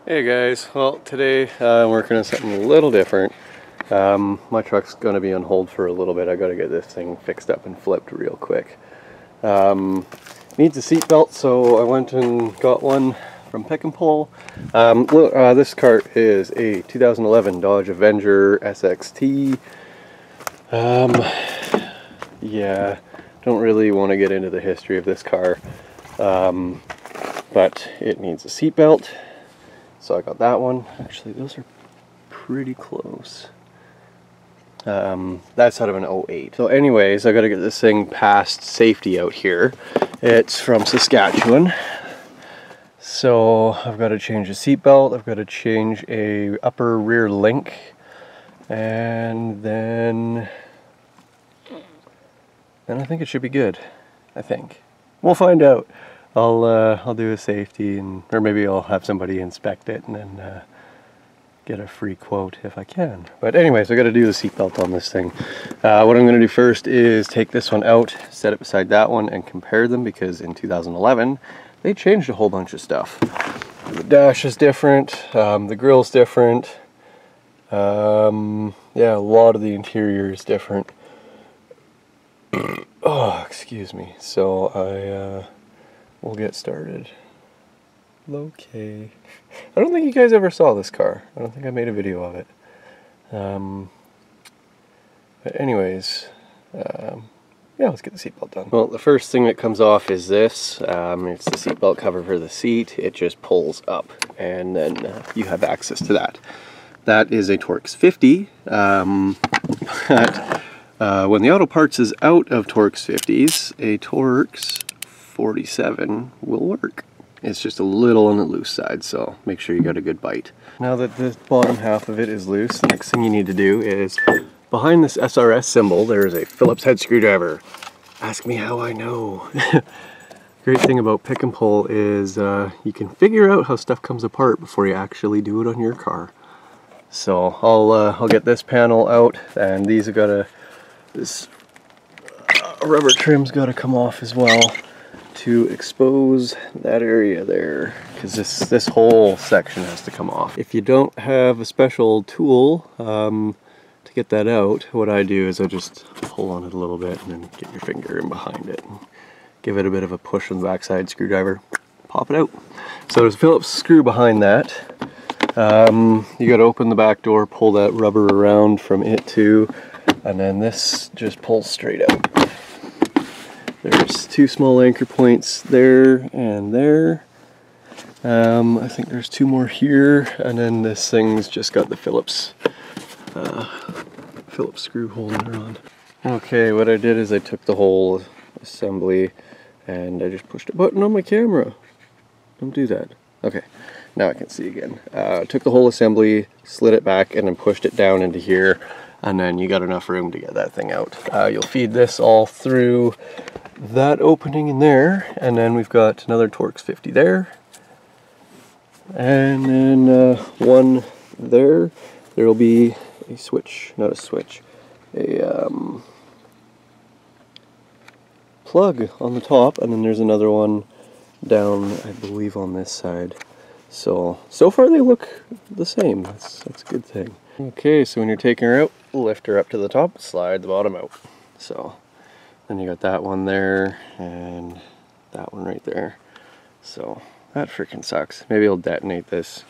Hey guys, well today I'm working on something a little different. My truck's going to be on hold for a little bit. I got to get this thing fixed up and flipped real quick. Needs a seat belt, so I went and got one from Pick and Pull. This cart is a 2011 Dodge Avenger SXT. Yeah, don't really want to get into the history of this car, but it needs a seat belt. So I got that one. Actually, those are pretty close. That's out of an 08. So anyways, I gotta get this thing past safety out here. It's from Saskatchewan. So I've got to change the seat belt. I've got to change a upper rear link. And then I think it should be good. I think. We'll find out. I'll do a safety, or maybe I'll have somebody inspect it and then get a free quote if I can. But anyways, I got to do the seatbelt on this thing. What I'm going to do first is take this one out, set it beside that one, and compare them, because in 2011 they changed a whole bunch of stuff. The dash is different, the grill's different, yeah, a lot of the interior is different. Oh, excuse me. So we'll get started. Okay. I don't think you guys ever saw this car. I don't think I made a video of it. But anyways, yeah, let's get the seatbelt done. Well, the first thing that comes off is this. It's the seatbelt cover for the seat. It just pulls up, and then you have access to that. That is a Torx 50. But when the auto parts is out of Torx 50s, a Torx 47 will work. It's just a little on the loose side, so make sure you got a good bite. Now that the bottom half of it is loose, the next thing you need to do is, behind this SRS symbol, there is a Phillips head screwdriver. Ask me how I know. Great thing about Pick and Pull is you can figure out how stuff comes apart before you actually do it on your car. So I'll get this panel out, and these have got this rubber trim's got to come off as well, to expose that area there, because this whole section has to come off. If you don't have a special tool to get that out, what I do is I just pull on it a little bit and then get your finger in behind it and give it a bit of a push on the backside screwdriver, pop it out. So there's a Phillips screw behind that. You got to open the back door, pull that rubber around from it too, and then this just pulls straight out. There's two small anchor points there and there. I think there's two more here, and then this thing's just got the Phillips screw holder on. Okay, what I did is I took the whole assembly and I just pushed a button on my camera. Don't do that. Okay, now I can see again. Took the whole assembly, slid it back, and then pushed it down into here, and then you got enough room to get that thing out. You'll feed this all through that opening in there, and then we've got another Torx 50 there, and then one there. There will be a switch, not a switch, a plug on the top, and then there's another one down, I believe, on this side. So far they look the same. That's a good thing. Okay, so when you're taking her out, lift her up to the top, slide the bottom out. So then you got that one there, and that one right there. So that freaking sucks. Maybe I'll detonate this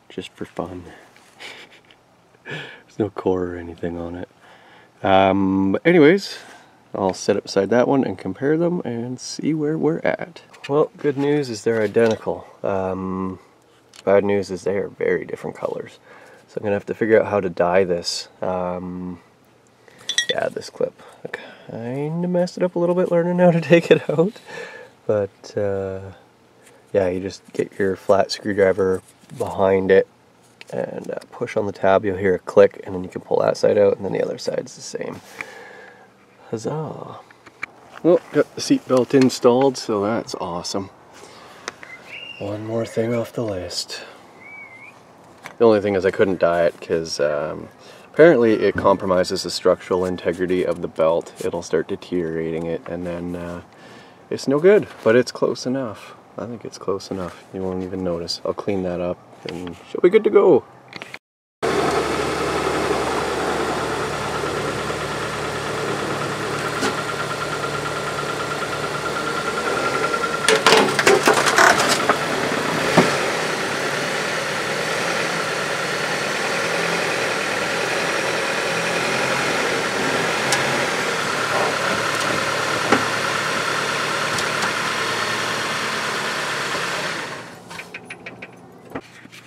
just for fun. There's no core or anything on it. But anyways, I'll set it beside that one and compare them and see where we're at. Well, good news is they're identical. Bad news is they are very different colors. So I'm gonna have to figure out how to dye this. Yeah, this clip. I kinda messed it up a little bit learning how to take it out. But yeah, you just get your flat screwdriver behind it and push on the tab. You'll hear a click, and then you can pull that side out, and then the other side's the same. Huzzah! Well, got the seat belt installed, so that's awesome. One more thing off the list. The only thing is I couldn't dye it because apparently it compromises the structural integrity of the belt. It'll start deteriorating it, and then it's no good, but it's close enough. I think it's close enough. You won't even notice. I'll clean that up and she'll be good to go.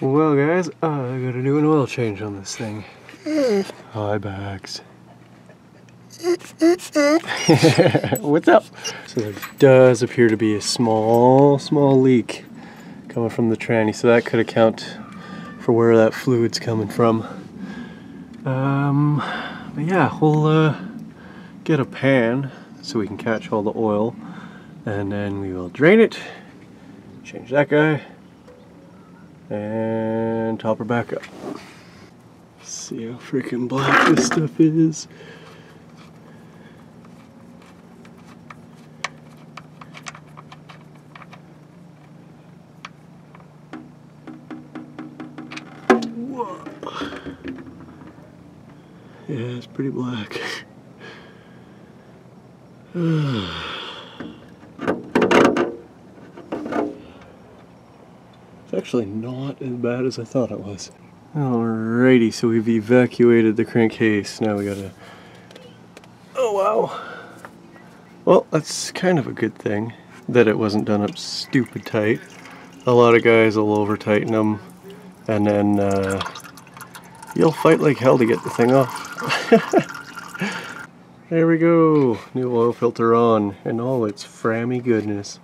Well guys, I gotta do an oil change on this thing. Hi bags. What's up? So there does appear to be a small leak coming from the tranny, so that could account for where that fluid's coming from. But yeah, we'll get a pan so we can catch all the oil, and then we will drain it, change that guy, and top her back up. See how freaking black this stuff is. Whoa. Yeah, it's pretty black. It's actually not as bad as I thought it was. Alrighty, so we've evacuated the crankcase. Now we gotta... Oh wow! Well, that's kind of a good thing that it wasn't done up stupid tight. A lot of guys will over tighten them, and then you'll fight like hell to get the thing off. There we go! New oil filter on, and all its frammy goodness.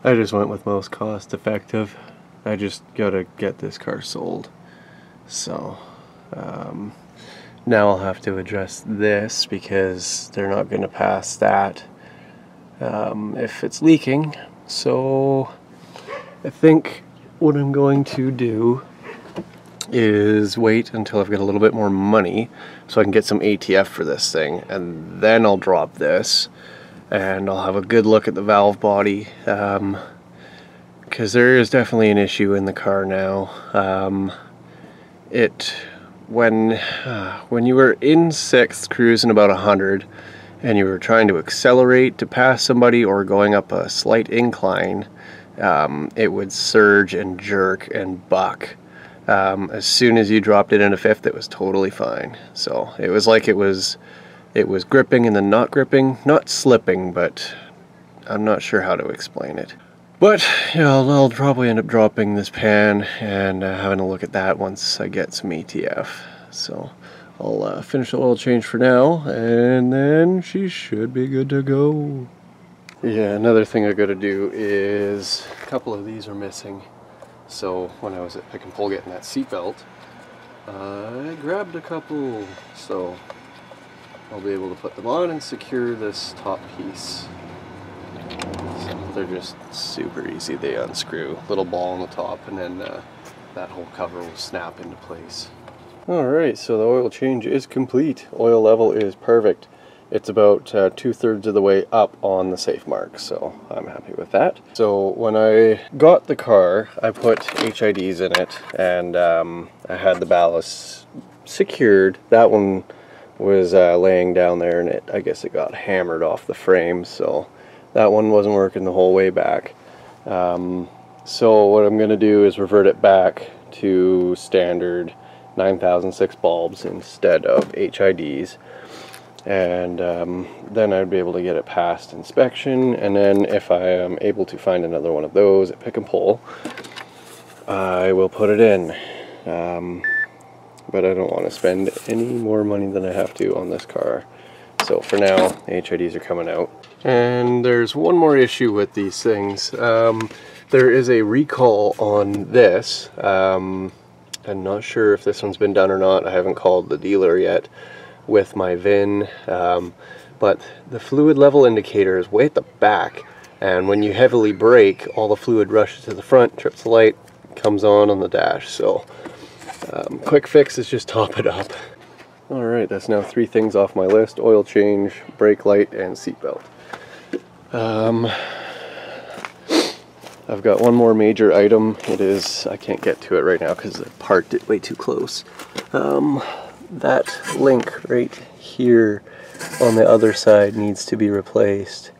I just went with most cost effective. I just gotta get this car sold. So now I'll have to address this because they're not going to pass that if it's leaking. So I think what I'm going to do is wait until I've got a little bit more money so I can get some ATF for this thing, and then I'll drop this and I'll have a good look at the valve body, because there is definitely an issue in the car now. When you were in 6th cruising about 100 and you were trying to accelerate to pass somebody or going up a slight incline, it would surge and jerk and buck. As soon as you dropped it into 5th, it was totally fine. So it was like it was gripping and then not gripping, not slipping, but I'm not sure how to explain it. But yeah, I'll probably end up dropping this pan and having a look at that once I get some ATF. So I'll finish the oil change for now, and then she should be good to go. Yeah, another thing I gotta do is a couple of these are missing. So when I was at Pick and Pull getting that seatbelt, I grabbed a couple, so I'll be able to put them on and secure this top piece. So they're just super easy. They unscrew, little ball on the top, and then that whole cover will snap into place. Alright, so the oil change is complete. Oil level is perfect. It's about 2/3 of the way up on the safe mark, so I'm happy with that. So when I got the car, I put HIDs in it, and I had the ballast secured. That one was laying down there, and I guess it got hammered off the frame, so that one wasn't working the whole way back. So what I'm going to do is revert it back to standard 9006 bulbs instead of HIDs. And then I'd be able to get it past inspection, and then if I am able to find another one of those at Pick and Pull, I will put it in. But I don't want to spend any more money than I have to on this car. So for now, HIDs are coming out. And there's one more issue with these things. There is a recall on this. I'm not sure if this one's been done or not. I haven't called the dealer yet with my VIN, but the fluid level indicator is way at the back, and when you heavily brake, all the fluid rushes to the front, trips the light, comes on the dash. So quick fix is just top it up. Alright, that's now 3 things off my list: oil change, brake light, and seatbelt. I've got one more major item. It is, I can't get to it right now because I parked it way too close. That link right here on the other side needs to be replaced.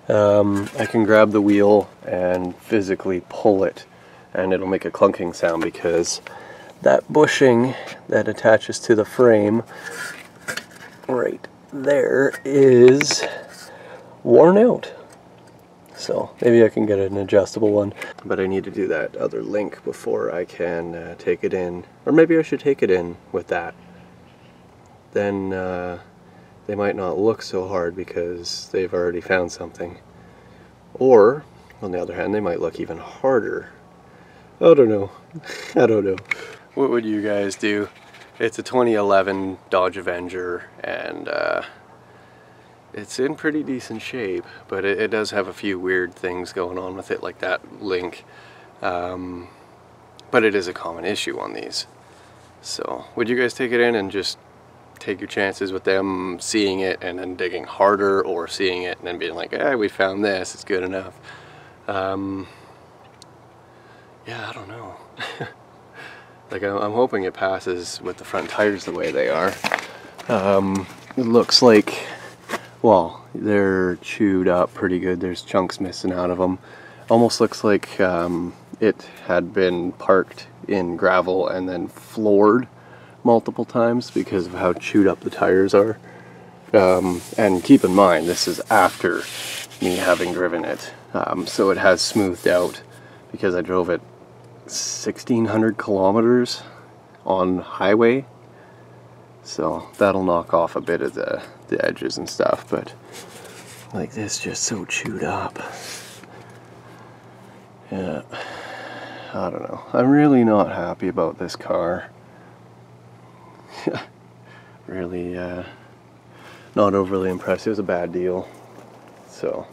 I can grab the wheel and physically pull it, and it'll make a clunking sound because that bushing that attaches to the frame right there is worn out. So maybe I can get an adjustable one, but I need to do that other link before I can take it in. Or maybe I should take it in with that. Then they might not look so hard because they've already found something. Or, on the other hand, they might look even harder. I don't know. I don't know. What would you guys do? It's a 2011 Dodge Avenger, and it's in pretty decent shape, but it does have a few weird things going on with it, like that link. But it is a common issue on these. So, would you guys take it in and just take your chances with them seeing it and then digging harder, or seeing it and then being like, "Eh, we found this, it's good enough"? Yeah, I don't know. Like, I'm hoping it passes with the front tires the way they are. It looks like, well, they're chewed up pretty good. There's chunks missing out of them. Almost looks like it had been parked in gravel and then floored multiple times because of how chewed up the tires are. And keep in mind, this is after me having driven it. So it has smoothed out because I drove it 1,600 kilometers on highway. So that'll knock off a bit of the edges and stuff, but like this, just so chewed up. Yeah, I don't know. I'm really not happy about this car. Really not overly impressed. It was a bad deal. So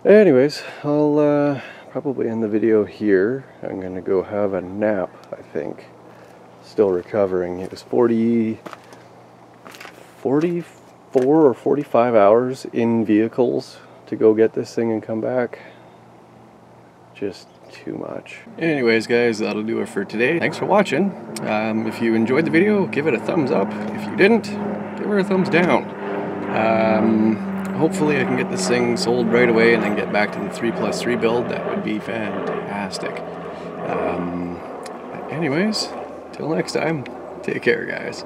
anyways, I'll probably end the video here. I'm gonna go have a nap, I think. Still recovering. It was 44 or 45 hours in vehicles to go get this thing and come back. Just too much. Anyways, guys, that'll do it for today. Thanks for watching. If you enjoyed the video, give it a thumbs up. If you didn't, give her a thumbs down. Hopefully I can get this thing sold right away and then get back to the 3+3 build. That would be fantastic. Anyways, till next time, take care, guys.